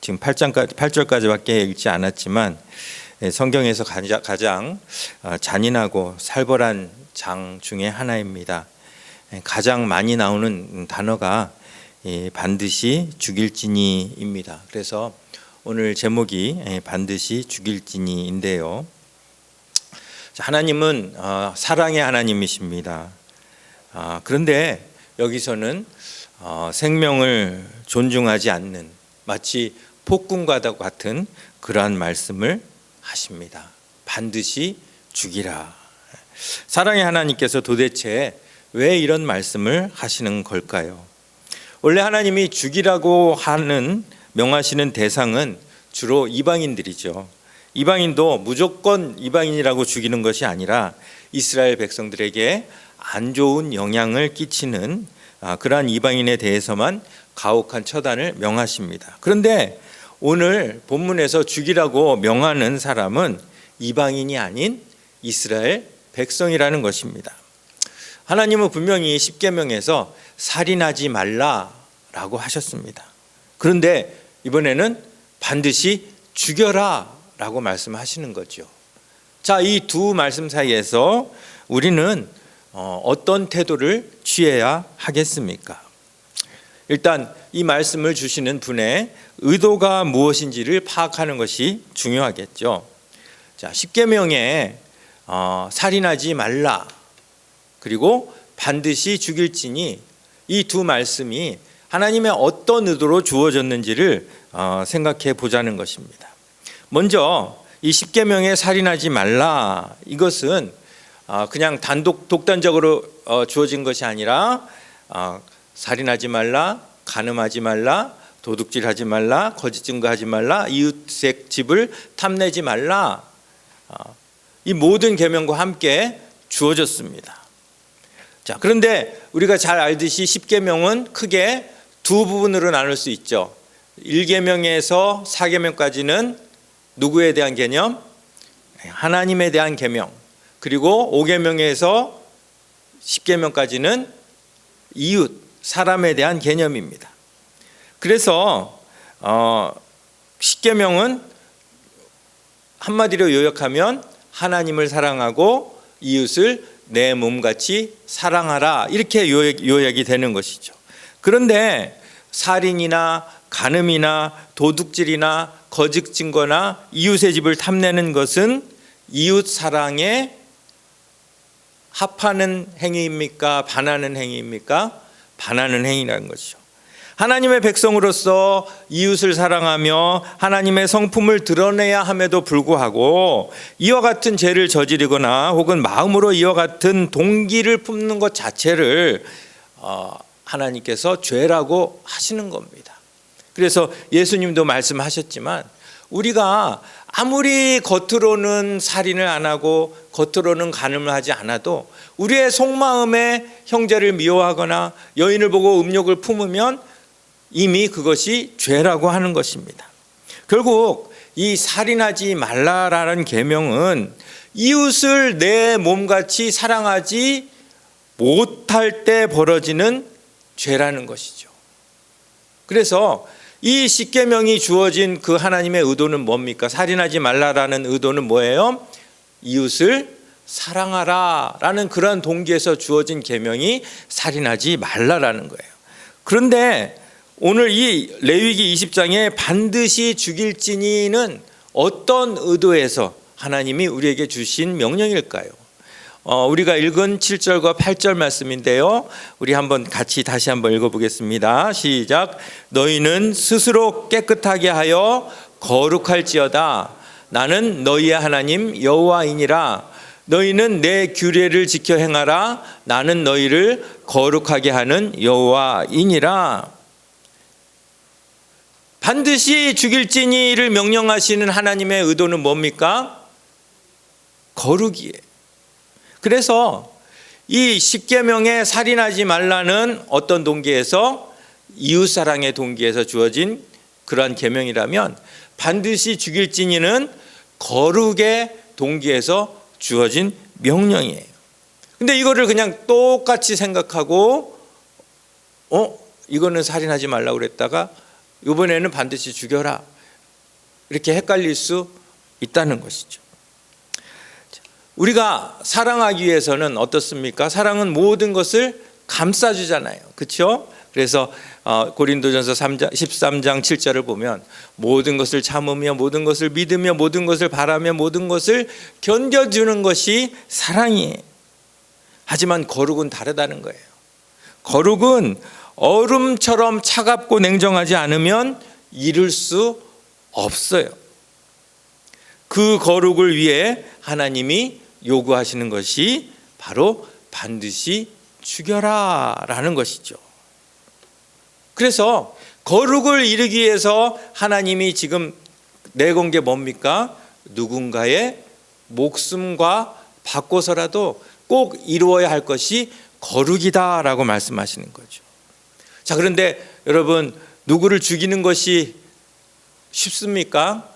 지금 8절까지밖에 읽지 않았지만 성경에서 가장 잔인하고 살벌한 장 중에 하나입니다. 가장 많이 나오는 단어가 반드시 죽일지니입니다. 그래서 오늘 제목이 반드시 죽일지니인데요. 하나님은 사랑의 하나님이십니다. 그런데 여기서는 생명을 존중하지 않는 마치 폭군과 같은 그러한 말씀을 하십니다. 반드시 죽이라. 사랑의 하나님께서 도대체 왜 이런 말씀을 하시는 걸까요? 원래 하나님이 죽이라고 명하시는 대상은 주로 이방인들이죠. 이방인도 무조건 이방인이라고 죽이는 것이 아니라 이스라엘 백성들에게 안 좋은 영향을 끼치는 그러한 이방인에 대해서만 가혹한 처단을 명하십니다. 그런데 오늘 본문에서 죽이라고 명하는 사람은 이방인이 아닌 이스라엘 백성이라는 것입니다. 하나님은 분명히 십계명에서 살인하지 말라라고 하셨습니다. 그런데 이번에는 반드시 죽여라 라고 말씀하시는 거죠. 자, 이 두 말씀 사이에서 우리는 어떤 태도를 취해야 하겠습니까? 일단 이 말씀을 주시는 분의 의도가 무엇인지를 파악하는 것이 중요하겠죠. 자, 십계명에 살인하지 말라 그리고 반드시 죽일지니 이 두 말씀이 하나님의 어떤 의도로 주어졌는지를 생각해 보자는 것입니다. 먼저 이 십계명에 살인하지 말라 이것은 그냥 독단적으로 주어진 것이 아니라 살인하지 말라, 간음하지 말라, 도둑질하지 말라, 거짓 증거하지 말라, 이웃의 집을 탐내지 말라, 이 모든 계명과 함께 주어졌습니다. 자, 그런데 우리가 잘 알듯이 십계명은 크게 두 부분으로 나눌 수 있죠. 1계명에서 4계명까지는 누구에 대한 개념? 하나님에 대한 계명. 그리고 5계명에서 10계명까지는 이웃, 사람에 대한 개념입니다. 그래서 10계명은 한마디로 요약하면 하나님을 사랑하고 이웃을 내 몸같이 사랑하라 이렇게 요약이 되는 것이죠. 그런데 살인이나 간음이나 도둑질이나 거짓 증거나 이웃의 집을 탐내는 것은 이웃 사랑에 합하는 행위입니까? 반하는 행위입니까? 반하는 행위라는 것이죠. 하나님의 백성으로서 이웃을 사랑하며 하나님의 성품을 드러내야 함에도 불구하고 이와 같은 죄를 저지르거나 혹은 마음으로 이와 같은 동기를 품는 것 자체를 하나님께서 죄라고 하시는 겁니다. 그래서 예수님도 말씀하셨지만 우리가 아무리 겉으로는 살인을 안 하고 겉으로는 간음을 하지 않아도 우리의 속마음에 형제를 미워하거나 여인을 보고 음욕을 품으면 이미 그것이 죄라고 하는 것입니다. 결국 이 살인하지 말라라는 계명은 이웃을 내 몸같이 사랑하지 못할 때 벌어지는 죄라는 것이죠. 그래서 이 십계명이 주어진 그 하나님의 의도는 뭡니까? 살인하지 말라라는 의도는 뭐예요? 이웃을 사랑하라라는 그런 동기에서 주어진 계명이 살인하지 말라라는 거예요. 그런데 오늘 이 레위기 20장에 반드시 죽일지니는 어떤 의도에서 하나님이 우리에게 주신 명령일까요? 우리가 읽은 7절과 8절 말씀인데요. 우리 한번 같이 다시 한번 읽어보겠습니다. 시작. 너희는 스스로 깨끗하게 하여 거룩할지어다. 나는 너희의 하나님 여호와이니라. 너희는 내 규례를 지켜 행하라. 나는 너희를 거룩하게 하는 여호와이니라. 반드시 죽일지니를 명령하시는 하나님의 의도는 뭡니까? 거룩이에요. 그래서 이 십계명에 살인하지 말라는 어떤 동기에서 이웃사랑의 동기에서 주어진 그러한 계명이라면 반드시 죽일지니는 거룩의 동기에서 주어진 명령이에요. 근데 이거를 그냥 똑같이 생각하고 이거는 살인하지 말라고 그랬다가 이번에는 반드시 죽여라. 이렇게 헷갈릴 수 있다는 것이죠. 우리가 사랑하기 위해서는 어떻습니까? 사랑은 모든 것을 감싸주잖아요. 그렇죠? 그래서 고린도전서 13장 7절을 보면 모든 것을 참으며 모든 것을 믿으며 모든 것을 바라며 모든 것을 견뎌주는 것이 사랑이에요. 하지만 거룩은 다르다는 거예요. 거룩은 얼음처럼 차갑고 냉정하지 않으면 이룰 수 없어요. 그 거룩을 위해 하나님이 요구하시는 것이 바로 반드시 죽여라 라는 것이죠. 그래서 거룩을 이루기 위해서 하나님이 지금 내건 게 뭡니까? 누군가의 목숨과 바꿔서라도 꼭 이루어야 할 것이 거룩이다 라고 말씀하시는 거죠. 자, 그런데 여러분, 누구를 죽이는 것이 쉽습니까?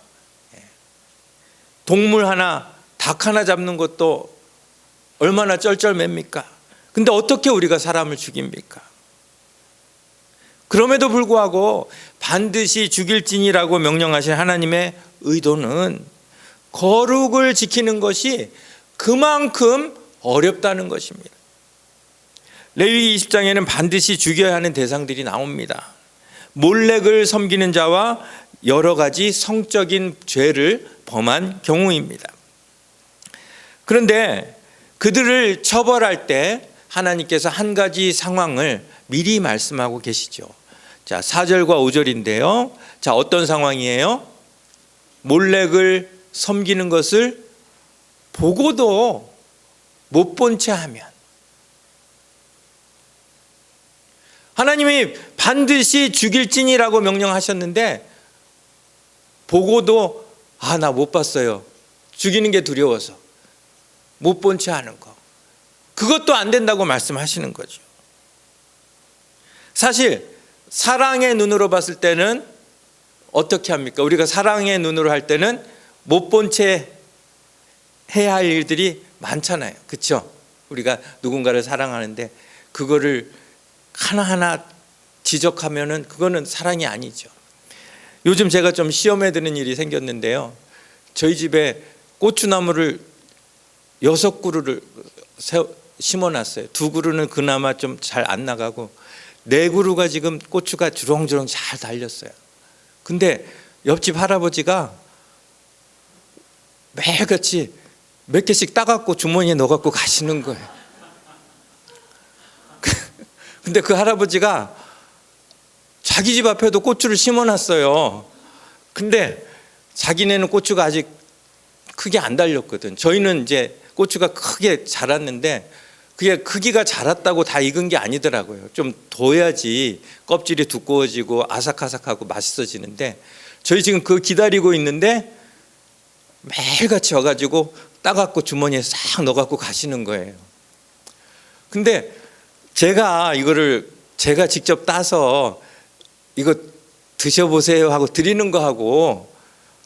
동물 하나, 닭 하나 잡는 것도 얼마나 쩔쩔맵니까? 근데 어떻게 우리가 사람을 죽입니까? 그럼에도 불구하고 반드시 죽일지니라고 명령하신 하나님의 의도는 거룩을 지키는 것이 그만큼 어렵다는 것입니다. 레위기 20장에는 반드시 죽여야 하는 대상들이 나옵니다. 몰렉을 섬기는 자와 여러 가지 성적인 죄를 범한 경우입니다. 그런데 그들을 처벌할 때 하나님께서 한 가지 상황을 미리 말씀하고 계시죠. 자, 4절과 5절인데요. 자, 어떤 상황이에요? 몰렉을 섬기는 것을 보고도 못 본 채 하면, 하나님이 반드시 죽일지니라고 명령하셨는데 보고도 나 못 봤어요. 죽이는 게 두려워서 못 본 채 하는 거, 그것도 안 된다고 말씀하시는 거죠. 사실 사랑의 눈으로 봤을 때는 어떻게 합니까? 우리가 사랑의 눈으로 할 때는 못 본 채 해야 할 일들이 많잖아요. 그렇죠? 우리가 누군가를 사랑하는데 그거를 하나하나 지적하면은 그거는 사랑이 아니죠. 요즘 제가 좀 시험에 드는 일이 생겼는데요. 저희 집에 고추나무를 6그루를 심어놨어요. 2그루는 그나마 좀 잘 안 나가고 4그루가 지금 고추가 주렁주렁 잘 달렸어요. 근데 옆집 할아버지가 매일같이 몇 개씩 따갖고 주머니에 넣어갖고 가시는 거예요. 근데 그 할아버지가 자기 집 앞에도 고추를 심어놨어요. 근데 자기네는 고추가 아직 크게 안 달렸거든. 저희는 이제 고추가 크게 자랐는데 그게 크기가 자랐다고 다 익은 게 아니더라고요. 좀 둬야지 껍질이 두꺼워지고 아삭아삭하고 맛있어지는데, 저희 지금 그거 기다리고 있는데 매일같이 와가지고 따갖고 주머니에 싹 넣어갖고 가시는 거예요. 근데 제가 이거를 제가 직접 따서 이거 드셔보세요 하고 드리는 거하고,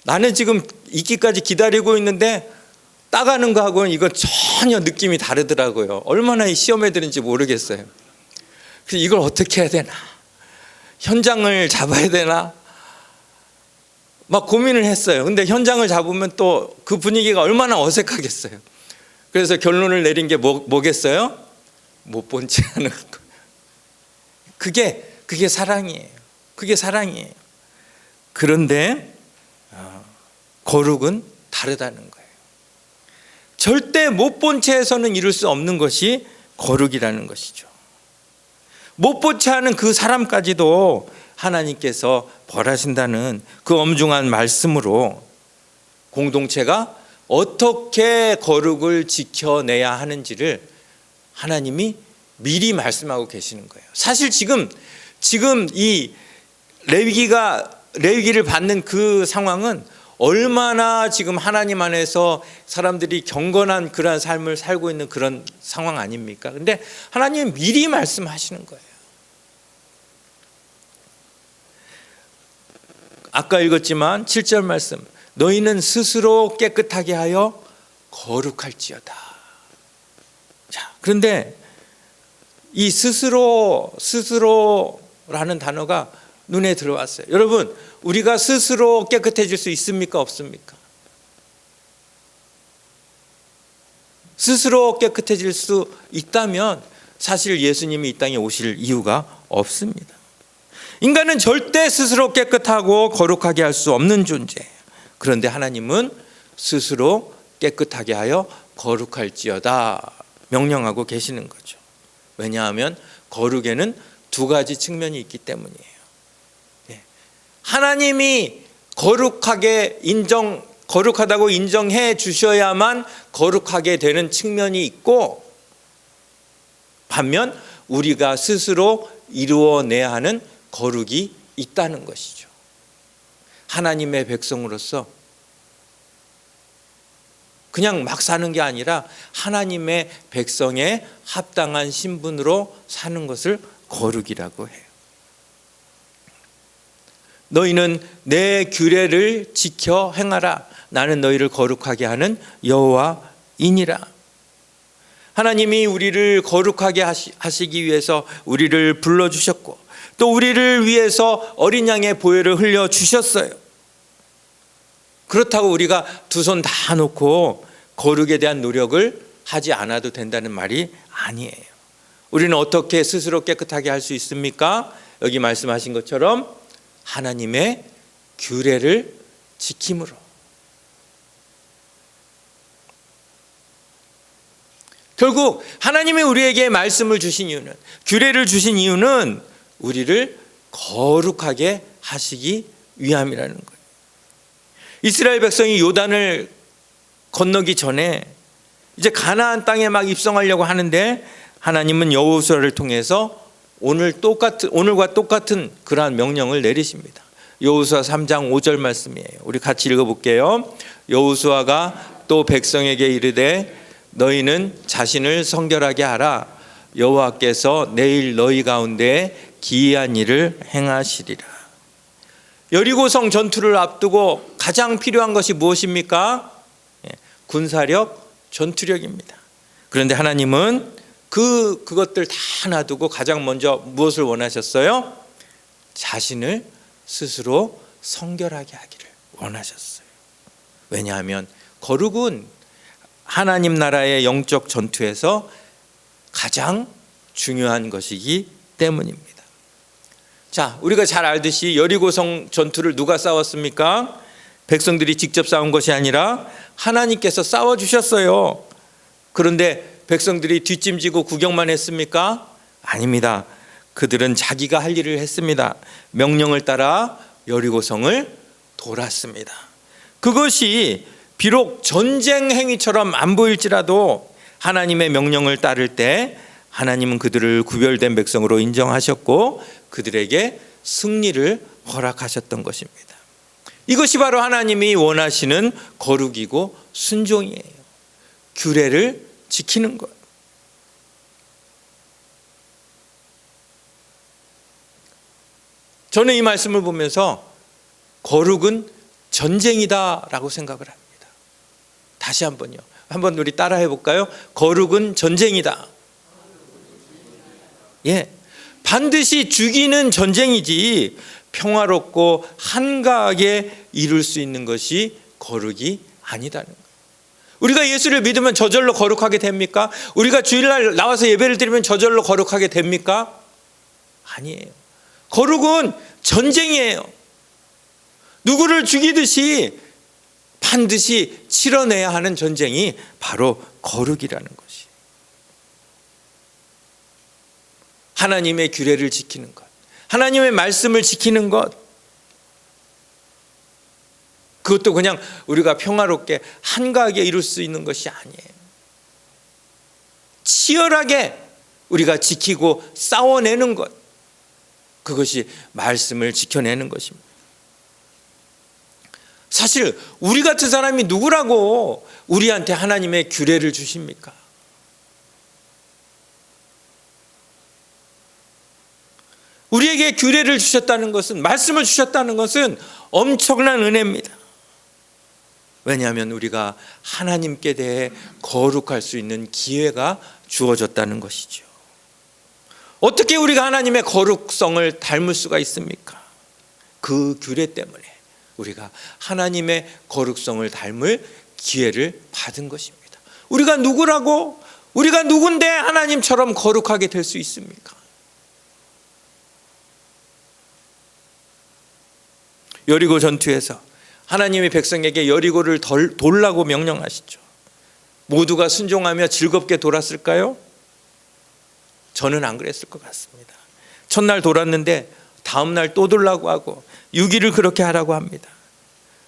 나는 지금 익기까지 기다리고 있는데 따가는 거하고는 이건 전혀 느낌이 다르더라고요. 얼마나 이 시험에 드는지 모르겠어요. 그래서 이걸 어떻게 해야 되나, 현장을 잡아야 되나 막 고민을 했어요. 근데 현장을 잡으면 또 그 분위기가 얼마나 어색하겠어요. 그래서 결론을 내린 게 뭐겠어요? 못 본 채 하는 거. 그게 사랑이에요. 그게 사랑이에요. 그런데 거룩은 다르다는 거예요. 절대 못 본 채에서는 이룰 수 없는 것이 거룩이라는 것이죠. 못 본 채 하는 그 사람까지도 하나님께서 벌하신다는 그 엄중한 말씀으로 공동체가 어떻게 거룩을 지켜내야 하는지를 하나님이 미리 말씀하고 계시는 거예요. 사실 지금 이 레위기를 받는 그 상황은 얼마나 지금 하나님 안에서 사람들이 경건한 그러한 삶을 살고 있는 그런 상황 아닙니까? 근데 하나님은 미리 말씀하시는 거예요. 아까 읽었지만 7절 말씀, 너희는 스스로 깨끗하게 하여 거룩할지어다. 자, 그런데 이 스스로라는 단어가 눈에 들어왔어요. 여러분, 우리가 스스로 깨끗해질 수 있습니까? 없습니까? 스스로 깨끗해질 수 있다면 사실 예수님이 이 땅에 오실 이유가 없습니다. 인간은 절대 스스로 깨끗하고 거룩하게 할 수 없는 존재예요. 그런데 하나님은 스스로 깨끗하게 하여 거룩할지어다 명령하고 계시는 거죠. 왜냐하면 거룩에는 두 가지 측면이 있기 때문이에요. 하나님이 거룩하다고 인정해 주셔야만 거룩하게 되는 측면이 있고, 반면 우리가 스스로 이루어내야 하는 거룩이 있다는 것이죠. 하나님의 백성으로서 그냥 막 사는 게 아니라 하나님의 백성에 합당한 신분으로 사는 것을 거룩이라고 해요. 너희는 내 규례를 지켜 행하라. 나는 너희를 거룩하게 하는 여호와이니라. 하나님이 우리를 거룩하게 하시기 위해서 우리를 불러주셨고, 또 우리를 위해서 어린 양의 보혈을 흘려주셨어요. 그렇다고 우리가 두 손 다 놓고 거룩에 대한 노력을 하지 않아도 된다는 말이 아니에요. 우리는 어떻게 스스로 깨끗하게 할 수 있습니까? 여기 말씀하신 것처럼 하나님의 규례를 지킴으로. 결국 하나님이 우리에게 말씀을 주신 이유는, 규례를 주신 이유는 우리를 거룩하게 하시기 위함이라는 거예요. 이스라엘 백성이 요단을 건너기 전에 이제 가나안 땅에 막 입성하려고 하는데, 하나님은 여호수아를 통해서 오늘과 똑같은 그러한 명령을 내리십니다. 여호수아 3장 5절 말씀이에요. 우리 같이 읽어볼게요. 여호수아가 또 백성에게 이르되 너희는 자신을 성결하게 하라. 여호와께서 내일 너희 가운데 기이한 일을 행하시리라. 여리고성 전투를 앞두고 가장 필요한 것이 무엇입니까? 군사력, 전투력입니다. 그런데 하나님은 그것들 다 놔두고 가장 먼저 무엇을 원하셨어요? 자신을 스스로 성결하게 하기를 원하셨어요. 왜냐하면 거룩은 하나님 나라의 영적 전투에서 가장 중요한 것이기 때문입니다. 자, 우리가 잘 알듯이 여리고성 전투를 누가 싸웠습니까? 백성들이 직접 싸운 것이 아니라 하나님께서 싸워주셨어요. 그런데 백성들이 뒷짐지고 구경만 했습니까? 아닙니다. 그들은 자기가 할 일을 했습니다. 명령을 따라 여리고성을 돌았습니다. 그것이 비록 전쟁 행위처럼 안 보일지라도 하나님의 명령을 따를 때 하나님은 그들을 구별된 백성으로 인정하셨고 그들에게 승리를 허락하셨던 것입니다. 이것이 바로 하나님이 원하시는 거룩이고 순종이에요. 규례를 지키는 것. 저는 이 말씀을 보면서 거룩은 전쟁이다라고 생각을 합니다. 다시 한번요. 한번 우리 따라 해볼까요? 거룩은 전쟁이다. 예, 반드시 죽이는 전쟁이지 평화롭고 한가하게 이룰 수 있는 것이 거룩이 아니다는 거예요. 우리가 예수를 믿으면 저절로 거룩하게 됩니까? 우리가 주일날 나와서 예배를 드리면 저절로 거룩하게 됩니까? 아니에요. 거룩은 전쟁이에요. 누구를 죽이듯이 반드시 치러내야 하는 전쟁이 바로 거룩이라는 것이. 하나님의 규례를 지키는 것, 하나님의 말씀을 지키는 것, 그것도 그냥 우리가 평화롭게 한가하게 이룰 수 있는 것이 아니에요. 치열하게 우리가 지키고 싸워내는 것, 그것이 말씀을 지켜내는 것입니다. 사실 우리 같은 사람이 누구라고 우리한테 하나님의 규례를 주십니까? 우리에게 규례를 주셨다는 것은, 말씀을 주셨다는 것은 엄청난 은혜입니다. 왜냐하면 우리가 하나님께 대해 거룩할 수 있는 기회가 주어졌다는 것이죠. 어떻게 우리가 하나님의 거룩성을 닮을 수가 있습니까? 그 규례 때문에 우리가 하나님의 거룩성을 닮을 기회를 받은 것입니다. 우리가 누구라고? 우리가 누군데 하나님처럼 거룩하게 될 수 있습니까? 여리고 전투에서 하나님이 백성에게 여리고를 돌라고 명령하시죠. 모두가 순종하며 즐겁게 돌았을까요? 저는 안 그랬을 것 같습니다. 첫날 돌았는데 다음날 또 돌라고 하고 6일을 그렇게 하라고 합니다.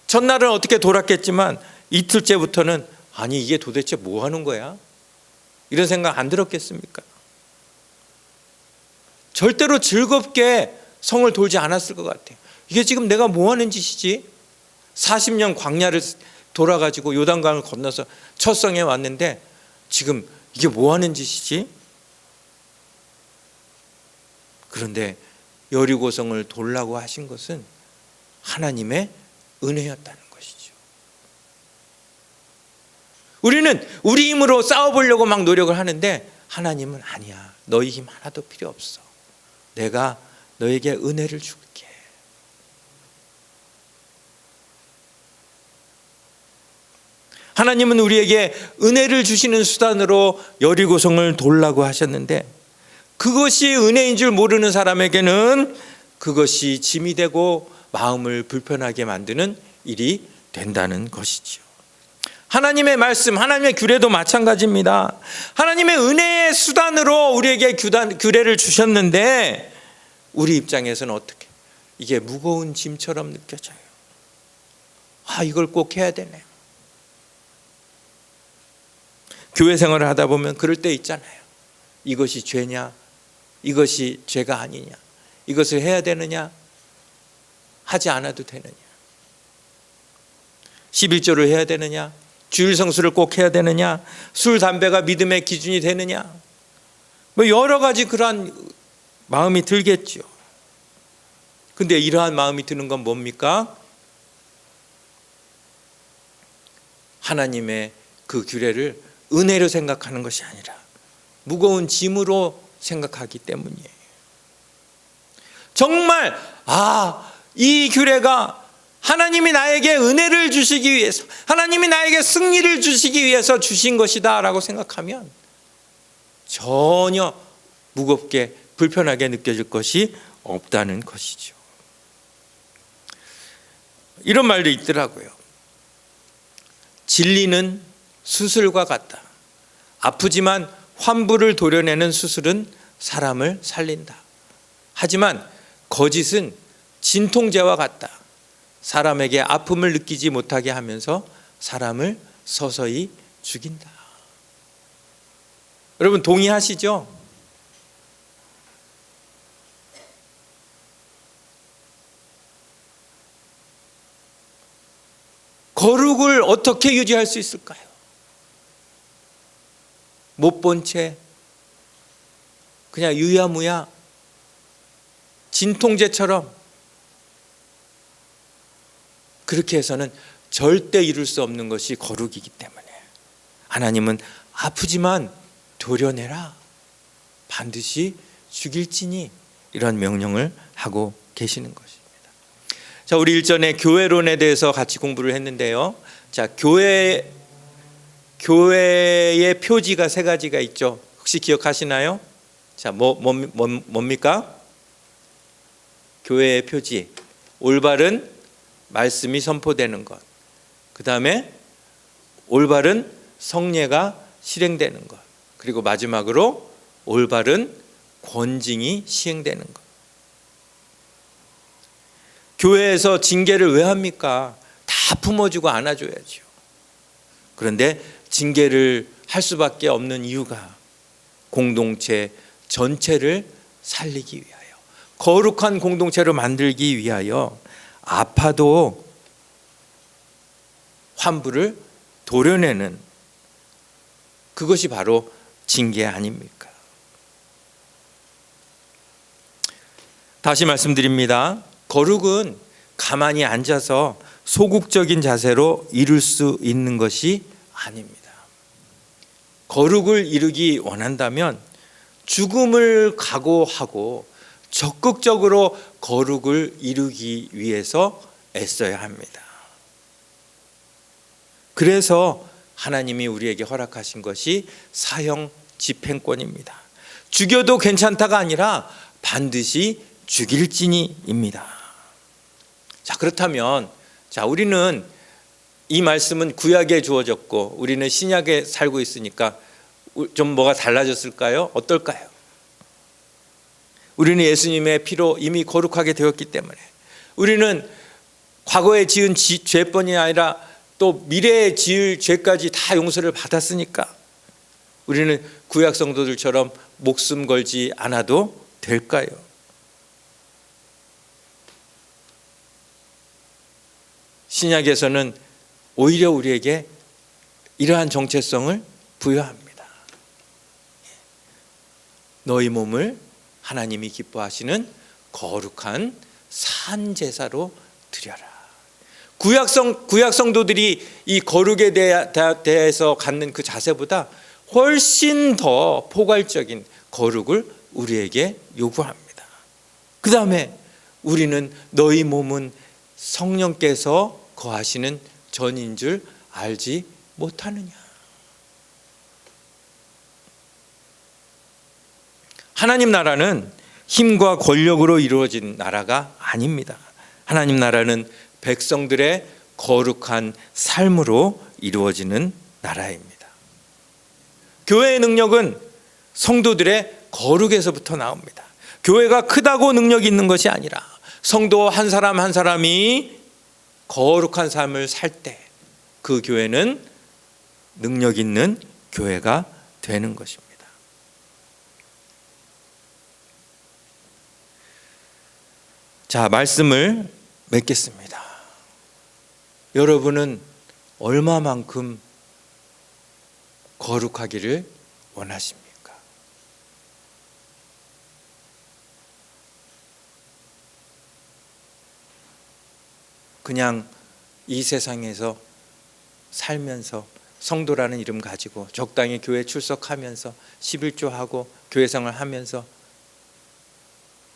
첫날은 어떻게 돌았겠지만 이틀째부터는 아니 이게 도대체 뭐 하는 거야? 이런 생각 안 들었겠습니까? 절대로 즐겁게 성을 돌지 않았을 것 같아요. 이게 지금 내가 뭐 하는 짓이지? 40년 광야를 돌아가지고 요단강을 건너서 첫 성에 왔는데 지금 이게 뭐 하는 짓이지? 그런데 여리고성을 돌라고 하신 것은 하나님의 은혜였다는 것이죠. 우리는 우리 힘으로 싸워보려고 막 노력을 하는데 하나님은 아니야. 너희 힘 하나도 필요 없어. 내가 너에게 은혜를 줄게. 하나님은 우리에게 은혜를 주시는 수단으로 여리고성을 돌라고 하셨는데 그것이 은혜인 줄 모르는 사람에게는 그것이 짐이 되고 마음을 불편하게 만드는 일이 된다는 것이죠. 하나님의 말씀, 하나님의 규례도 마찬가지입니다. 하나님의 은혜의 수단으로 우리에게 규례를 주셨는데 우리 입장에서는 어떻게? 이게 무거운 짐처럼 느껴져요. 이걸 꼭 해야 되네. 교회 생활을 하다 보면 그럴 때 있잖아요. 이것이 죄냐? 이것이 죄가 아니냐? 이것을 해야 되느냐? 하지 않아도 되느냐? 11조를 해야 되느냐? 주일 성수를 꼭 해야 되느냐? 술, 담배가 믿음의 기준이 되느냐? 뭐 여러 가지 그러한 마음이 들겠죠. 근데 이러한 마음이 드는 건 뭡니까? 하나님의 그 규례를 은혜로 생각하는 것이 아니라 무거운 짐으로 생각하기 때문이에요. 정말 이 규례가 하나님이 나에게 은혜를 주시기 위해서, 하나님이 나에게 승리를 주시기 위해서 주신 것이다 라고 생각하면 전혀 무겁게 불편하게 느껴질 것이 없다는 것이죠. 이런 말도 있더라고요. 진리는 수술과 같다. 아프지만 환부를 도려내는 수술은 사람을 살린다. 하지만 거짓은 진통제와 같다. 사람에게 아픔을 느끼지 못하게 하면서 사람을 서서히 죽인다. 여러분 동의하시죠? 거룩을 어떻게 유지할 수 있을까요? 못 본 채 그냥 유야무야 진통제처럼 그렇게 해서는 절대 이룰 수 없는 것이 거룩이기 때문에 하나님은 아프지만 도려내라. 반드시 죽일지니 이런 명령을 하고 계시는 것입니다. 자, 우리 일전에 교회론에 대해서 같이 공부를 했는데요. 자, 교회의 표지가 세 가지가 있죠. 혹시 기억하시나요? 자, 뭡니까? 교회의 표지. 올바른 말씀이 선포되는 것. 그 다음에 올바른 성례가 실행되는 것. 그리고 마지막으로 올바른 권징이 시행되는 것. 교회에서 징계를 왜 합니까? 다 품어주고 안아줘야죠. 그런데 징계를 할 수밖에 없는 이유가 공동체 전체를 살리기 위하여, 거룩한 공동체로 만들기 위하여 아파도 환부를 도려내는 그것이 바로 징계 아닙니까? 다시 말씀드립니다. 거룩은 가만히 앉아서 소극적인 자세로 이룰 수 있는 것이 아닙니다. 거룩을 이루기 원한다면 죽음을 각오하고 적극적으로 거룩을 이루기 위해서 애써야 합니다. 그래서 하나님이 우리에게 허락하신 것이 사형 집행권입니다. 죽여도 괜찮다가 아니라 반드시 죽일지니입니다. 자, 그렇다면 우리는 이 말씀은 구약에 주어졌고 우리는 신약에 살고 있으니까 좀 뭐가 달라졌을까요? 어떨까요? 우리는 예수님의 피로 이미 거룩하게 되었기 때문에 우리는 과거에 지은 죄뿐이 아니라 또 미래에 지을 죄까지 다 용서를 받았으니까 우리는 구약 성도들처럼 목숨 걸지 않아도 될까요? 신약에서는 오히려 우리에게 이러한 정체성을 부여합니다. 너희 몸을 하나님이 기뻐하시는 거룩한 산 제사로 드려라. 구약 성도들이 이 거룩에 대해서 갖는 그 자세보다 훨씬 더 포괄적인 거룩을 우리에게 요구합니다. 그 다음에 우리는 너희 몸은 성령께서 거하시는 전인 줄 알지 못하느냐. 하나님 나라는 힘과 권력으로 이루어진 나라가 아닙니다. 하나님 나라는 백성들의 거룩한 삶으로 이루어지는 나라입니다. 교회의 능력은 성도들의 거룩에서부터 나옵니다. 교회가 크다고 능력이 있는 것이 아니라 성도 한 사람 한 사람이 거룩한 삶을 살 때 그 교회는 능력 있는 교회가 되는 것입니다. 자, 말씀을 맺겠습니다. 여러분은 얼마만큼 거룩하기를 원하십니까? 그냥 이 세상에서 살면서 성도라는 이름 가지고 적당히 교회 출석하면서 11조하고 교회생활 하면서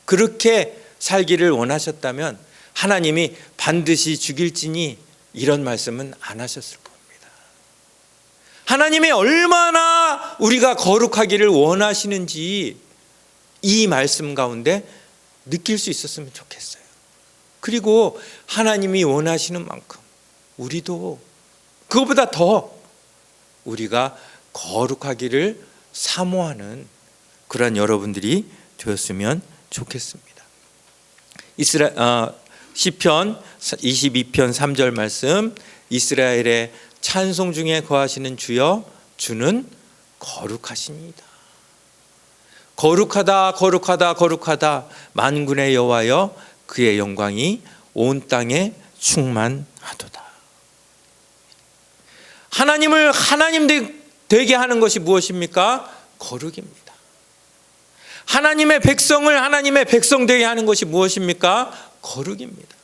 그렇게 살기를 원하셨다면 하나님이 반드시 죽일지니 이런 말씀은 안 하셨을 겁니다. 하나님이 얼마나 우리가 거룩하기를 원하시는지 이 말씀 가운데 느낄 수 있었으면 좋겠어요. 그리고 하나님이 원하시는 만큼 우리도 그것보다 더 우리가 거룩하기를 사모하는 그런 여러분들이 되었으면 좋겠습니다. 시편 22편 3절 말씀, 이스라엘의 찬송 중에 거하시는 주여, 주는 거룩하시니이다. 거룩하다 거룩하다 거룩하다 만군의 여호와여, 그의 영광이 온 땅에 충만하도다. 하나님을 하나님 되게 하는 것이 무엇입니까? 거룩입니다. 하나님의 백성을 하나님의 백성 되게 하는 것이 무엇입니까? 거룩입니다.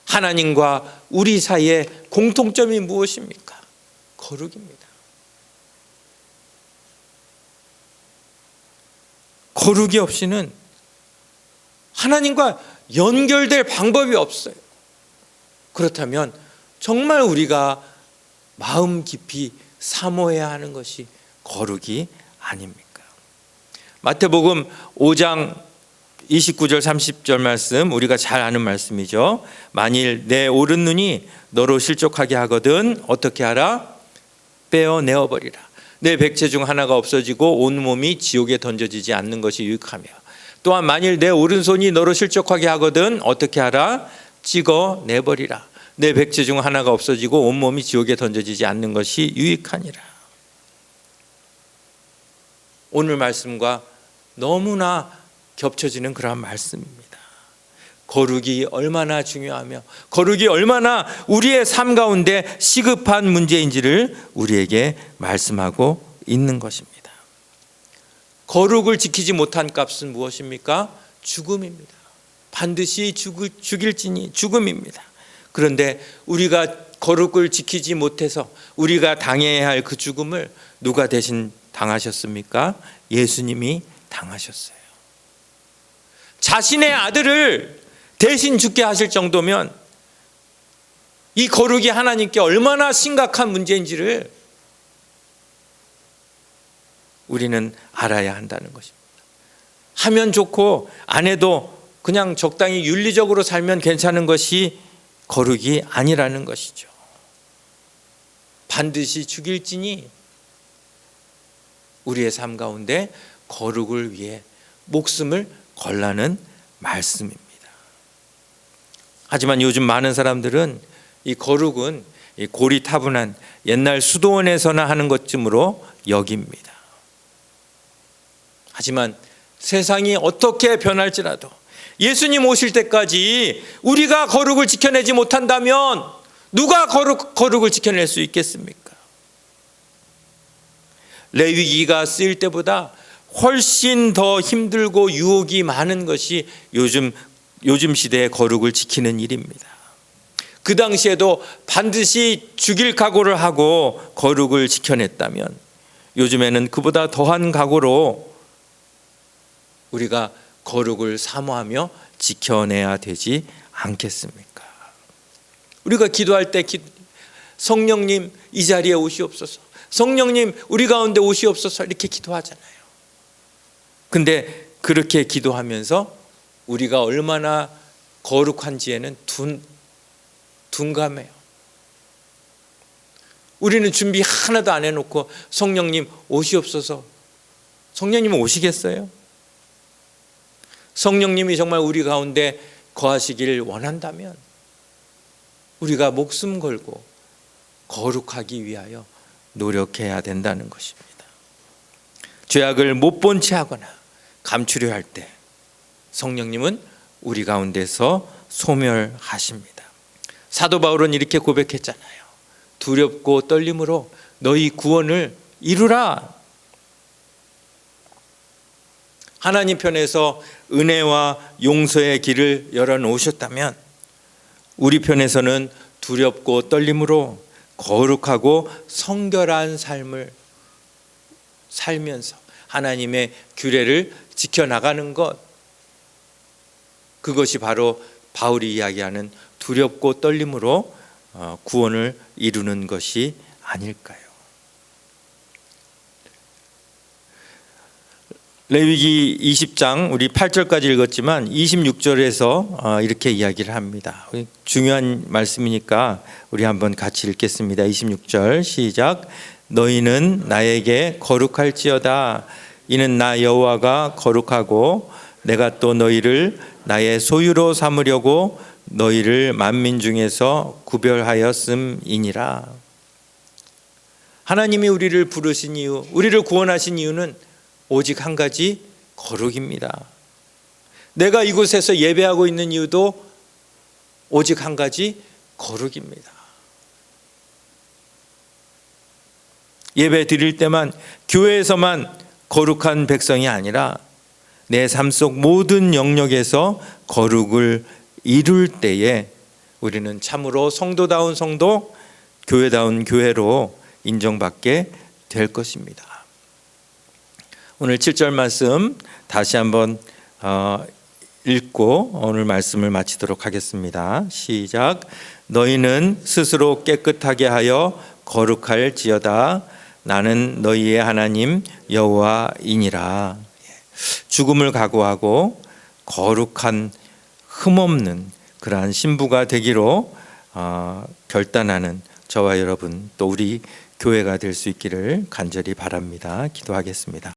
하나님과 우리 사이의 공통점이 무엇입니까? 거룩입니다. 거룩이 없이는 하나님과 연결될 방법이 없어요. 그렇다면 정말 우리가 마음 깊이 사모해야 하는 것이 거룩이 아닙니까? 마태복음 5장 29절 30절 말씀, 우리가 잘 아는 말씀이죠. 만일 내 오른 눈이 너로 실족하게 하거든 어떻게 하라? 빼어내어 버리라. 내 백체 중 하나가 없어지고 온 몸이 지옥에 던져지지 않는 것이 유익하며, 또한 만일 내 오른손이 너로 실족하게 하거든 어떻게 하라? 찍어내버리라. 내 백체 중 하나가 없어지고 온 몸이 지옥에 던져지지 않는 것이 유익하니라. 오늘 말씀과 너무나 겹쳐지는 그런 말씀입니다. 거룩이 얼마나 중요하며 거룩이 얼마나 우리의 삶 가운데 시급한 문제인지를 우리에게 말씀하고 있는 것입니다. 거룩을 지키지 못한 값은 무엇입니까? 죽음입니다. 반드시 죽일지니 죽음입니다. 그런데 우리가 거룩을 지키지 못해서 우리가 당해야 할 그 죽음을 누가 대신 당하셨습니까? 예수님이 당하셨어요. 자신의 아들을 대신 죽게 하실 정도면 이 거룩이 하나님께 얼마나 심각한 문제인지를 우리는 알아야 한다는 것입니다. 하면 좋고 안 해도 그냥 적당히 윤리적으로 살면 괜찮은 것이 거룩이 아니라는 것이죠. 반드시 죽일지니 우리의 삶 가운데 거룩을 위해 목숨을 걸라는 말씀입니다. 하지만 요즘 많은 사람들은 이 거룩은 이 고리타분한 옛날 수도원에서나 하는 것쯤으로 여깁니다. 하지만 세상이 어떻게 변할지라도 예수님 오실 때까지 우리가 거룩을 지켜내지 못한다면 누가 거룩을 지켜낼 수 있겠습니까? 레위기가 쓰일 때보다 훨씬 더 힘들고 유혹이 많은 것이 요즘 시대의 거룩을 지키는 일입니다. 그 당시에도 반드시 죽일 각오를 하고 거룩을 지켜냈다면 요즘에는 그보다 더한 각오로 우리가 거룩을 사모하며 지켜내야 되지 않겠습니까? 우리가 기도할 때 성령님 이 자리에 오시옵소서, 성령님 우리 가운데 오시옵소서 이렇게 기도하잖아요. 근데 그렇게 기도하면서 우리가 얼마나 거룩한지에는 둔감해요. 우리는 준비 하나도 안 해놓고 성령님 오시옵소서, 성령님은 오시겠어요? 성령님이 정말 우리 가운데 거하시기를 원한다면 우리가 목숨 걸고 거룩하기 위하여 노력해야 된다는 것입니다. 죄악을 못 본 채 하거나 감추려 할 때 성령님은 우리 가운데서 소멸하십니다. 사도 바울은 이렇게 고백했잖아요. 두렵고 떨림으로 너희 구원을 이루라. 하나님 편에서 은혜와 용서의 길을 열어놓으셨다면 우리 편에서는 두렵고 떨림으로 거룩하고 성결한 삶을 살면서 하나님의 규례를 지켜나가는 것, 그것이 바로 바울이 이야기하는 두렵고 떨림으로 구원을 이루는 것이 아닐까요? 레위기 20장 우리 8절까지 읽었지만 26절에서 이렇게 이야기를 합니다. 중요한 말씀이니까 우리 한번 같이 읽겠습니다. 26절 시작. 너희는 나에게 거룩할지어다. 이는 나 여호와가 거룩하고 내가 또 너희를 나의 소유로 삼으려고 너희를 만민 중에서 구별하였음이니라. 하나님이 우리를 부르신 이유, 우리를 구원하신 이유는 오직 한 가지, 거룩입니다. 내가 이곳에서 예배하고 있는 이유도 오직 한 가지, 거룩입니다. 예배 드릴 때만, 교회에서만 거룩한 백성이 아니라 내 삶 속 모든 영역에서 거룩을 이룰 때에 우리는 참으로 성도다운 성도, 교회다운 교회로 인정받게 될 것입니다. 오늘 7절 말씀 다시 한번 읽고 오늘 말씀을 마치도록 하겠습니다. 시작. 너희는 스스로 깨끗하게 하여 거룩할지어다. 나는 너희의 하나님 여호와이니라. 죽음을 각오하고 거룩한 흠없는 그러한 신부가 되기로 결단하는 저와 여러분 또 우리 교회가 될 수 있기를 간절히 바랍니다. 기도하겠습니다.